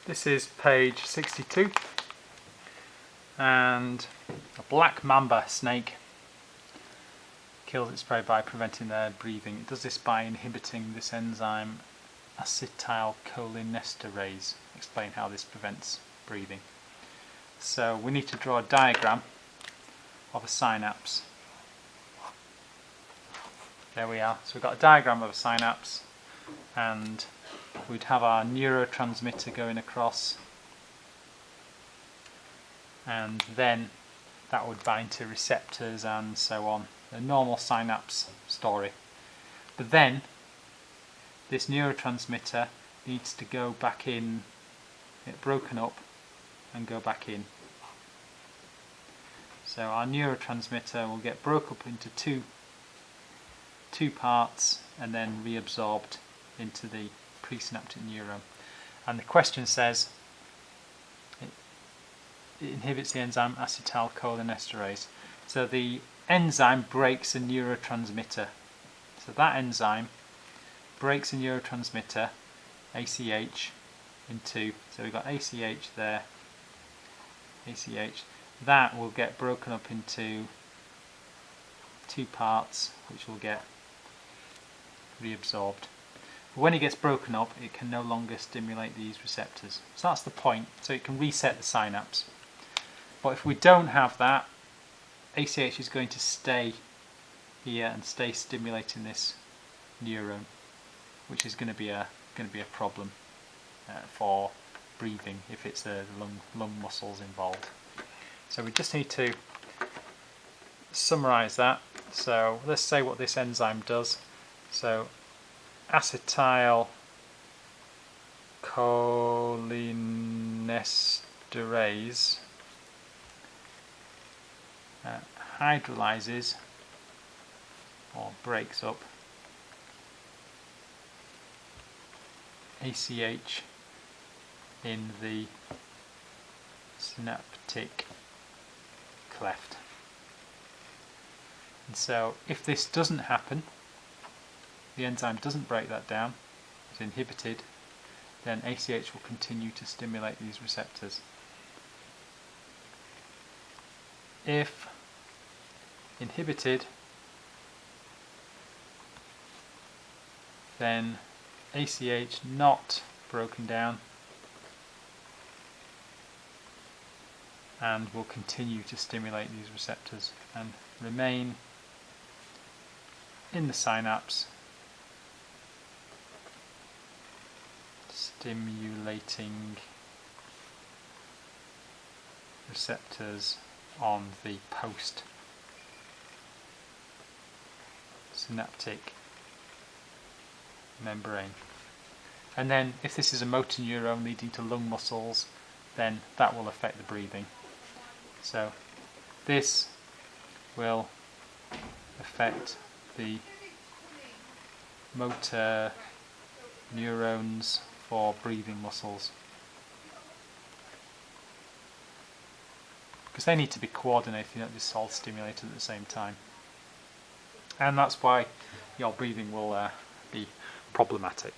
This is page 62, and a black mamba snake kills its prey by preventing their breathing. It does this by inhibiting this enzyme acetylcholinesterase. Explain how this prevents breathing. So we need to draw a diagram of a synapse. There we are. So we've got a diagram of a synapse, and we'd have our neurotransmitter going across, and then that would bind to receptors and so on. A normal synapse story. But then this neurotransmitter needs to go back in, get broken up and go back in. So our neurotransmitter will get broken up into two parts and then reabsorbed into the presynaptic neuron. And the question says it inhibits the enzyme acetylcholinesterase. So the enzyme breaks a neurotransmitter. So that enzyme breaks a neurotransmitter, ACH, into, so we've got ACH there, ACH. That will get broken up into two parts, which will get reabsorbed. But when it gets broken up, it can no longer stimulate these receptors. So that's the point. So it can reset the synapse. But if we don't have that, ACH is going to stay here and stay stimulating this neuron, which is going to be a problem for breathing if it's the lung muscles involved. So we just need to summarize that. So let's say what this enzyme does. So acetylcholinesterase hydrolyzes or breaks up ACH in the synaptic cleft. And so if this doesn't happen, the enzyme doesn't break that down, it's inhibited, then ACH will continue to stimulate these receptors. If inhibited, then ACH not broken down and will continue to stimulate these receptors and remain in the synapse, stimulating receptors on the post-synaptic membrane. And then if this is a motor neuron leading to lung muscles, then that will affect the breathing. So this will affect the motor neurons for breathing muscles, because they need to be coordinated, not just all stimulated at the same time. And that's why your breathing will be problematic.